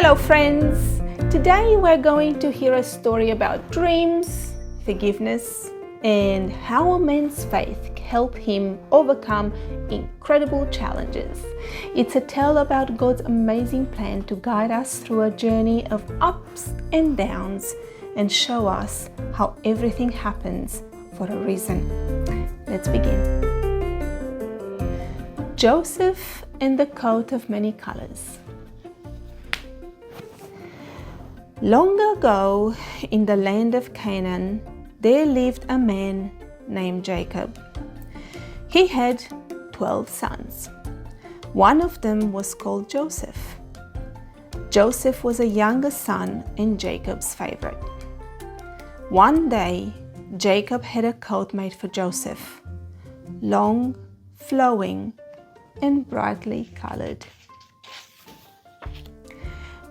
Hello friends! Today we're going to hear a story about dreams, forgiveness, and how a man's faith helped him overcome incredible challenges. It's a tale about God's amazing plan to guide us through a journey of ups and downs and show us how everything happens for a reason. Let's begin. Joseph and the coat of many colors. Long ago, in the land of Canaan, there lived a man named Jacob. He had 12 sons. One of them was called Joseph. Joseph was a younger son and Jacob's favorite. One day, Jacob had a coat made for Joseph, long, flowing, and brightly colored.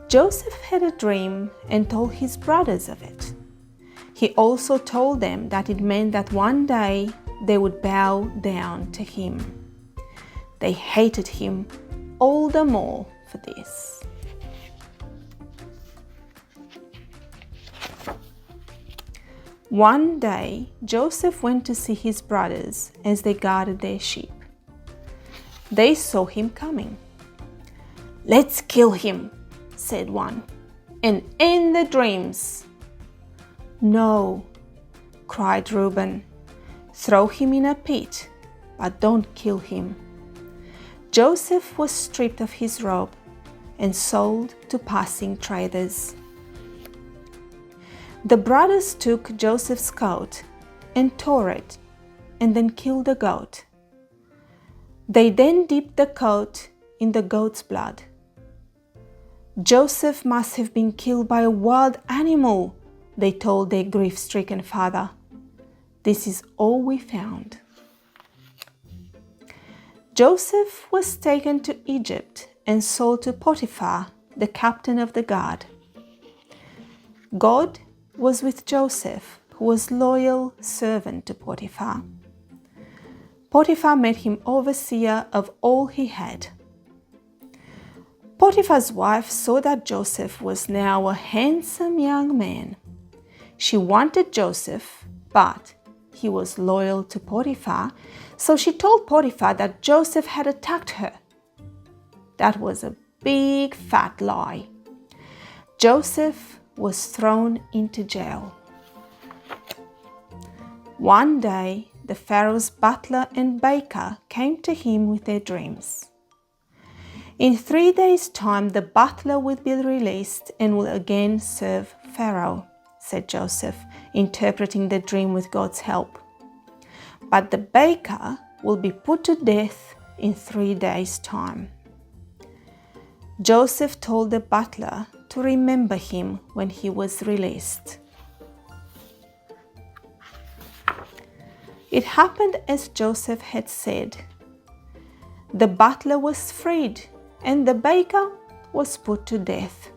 Joseph had a dream and told his brothers of it. He also told them that it meant that one day they would bow down to him. They hated him all the more for this. One day, Joseph went to see his brothers as they guarded their sheep. They saw him coming. "Let's kill him," said one, "and end the dreams." "No," cried Reuben. "Throw him in a pit, but don't kill him." Joseph was stripped of his robe and sold to passing traders. The brothers took Joseph's coat and tore it and then killed the goat. They then dipped the coat in the goat's blood. "Joseph must have been killed by a wild animal," they told their grief-stricken father. "This is all we found." Joseph was taken to Egypt and sold to Potiphar, the captain of the guard. God was with Joseph, who was a loyal servant to Potiphar. Potiphar made him overseer of all he had. Potiphar's wife saw that Joseph was now a handsome young man. She wanted Joseph, but he was loyal to Potiphar, so she told Potiphar that Joseph had attacked her. That was a big fat lie. Joseph was thrown into jail. One day, the Pharaoh's butler and baker came to him with their dreams. "In 3 days' time, the butler will be released and will again serve Pharaoh," said Joseph, interpreting the dream with God's help. "But the baker will be put to death in 3 days' time." Joseph told the butler to remember him when he was released. It happened as Joseph had said. The butler was freed and the baker was put to death.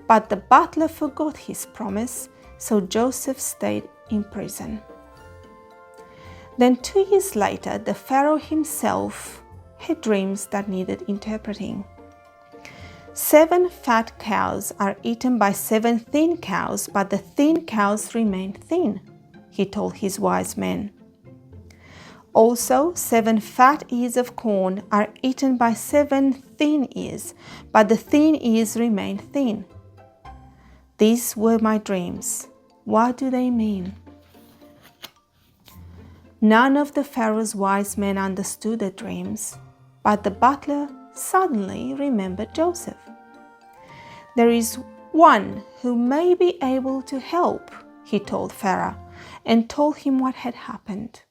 But the butler forgot his promise, so Joseph stayed in prison. Then 2 years later, the Pharaoh himself had dreams that needed interpreting. 7 fat cows are eaten by 7 thin cows, but the thin cows remain thin, he told his wise men. Also, 7 fat ears of corn are eaten by 7 thin ears, but the thin ears remain thin. These were my dreams. What do they mean? None of the Pharaoh's wise men understood the dreams, but the butler suddenly remembered Joseph. "There is one who may be able to help," he told Pharaoh, and told him what had happened.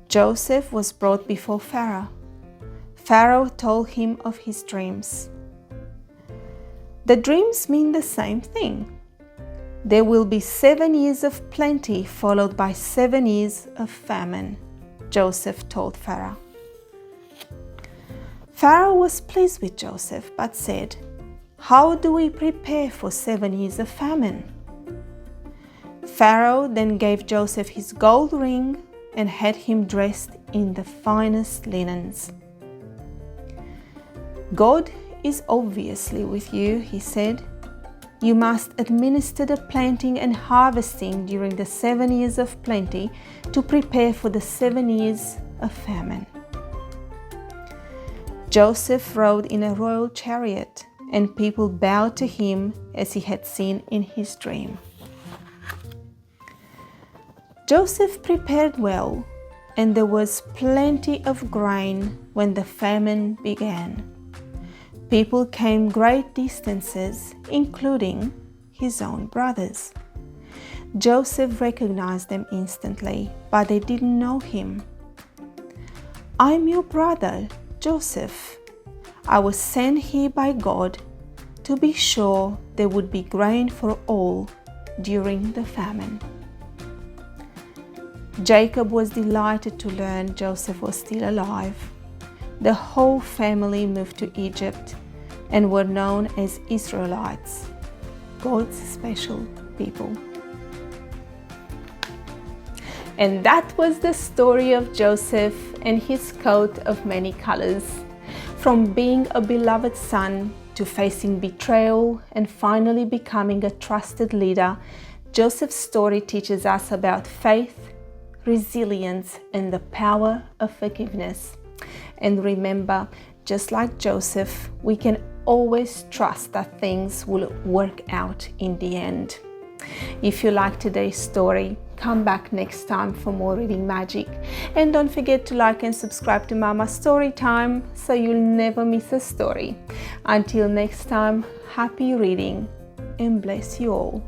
Joseph was brought before Pharaoh. Pharaoh told him of his dreams. "The dreams mean the same thing. There will be 7 years of plenty followed by 7 years of famine," Joseph told Pharaoh. Pharaoh was pleased with Joseph, but said, "How do we prepare for 7 years of famine?" Pharaoh then gave Joseph his gold ring and had him dressed in the finest linens. God is obviously with you," he said. "You must administer the planting and harvesting during the 7 years of plenty to prepare for the 7 years of famine." Joseph rode in a royal chariot, and people bowed to him as he had seen in his dream. Joseph prepared well, and there was plenty of grain when the famine began. People came great distances, including his own brothers. Joseph recognized them instantly, but they didn't know him. "I'm your brother, Joseph. I was sent here by God to be sure there would be grain for all during the famine." Jacob was delighted to learn Joseph was still alive. The whole family moved to Egypt and were known as Israelites, God's special people. And that was the story of Joseph and his coat of many colors. From being a beloved son to facing betrayal and finally becoming a trusted leader, Joseph's story teaches us about faith, resilience, and the power of forgiveness. And remember, just like Joseph, we can always trust that things will work out in the end. If you like today's story, come back next time for more reading magic. And don't forget to like and subscribe to Mama Storytime so you'll never miss a story. Until next time, happy reading and bless you all.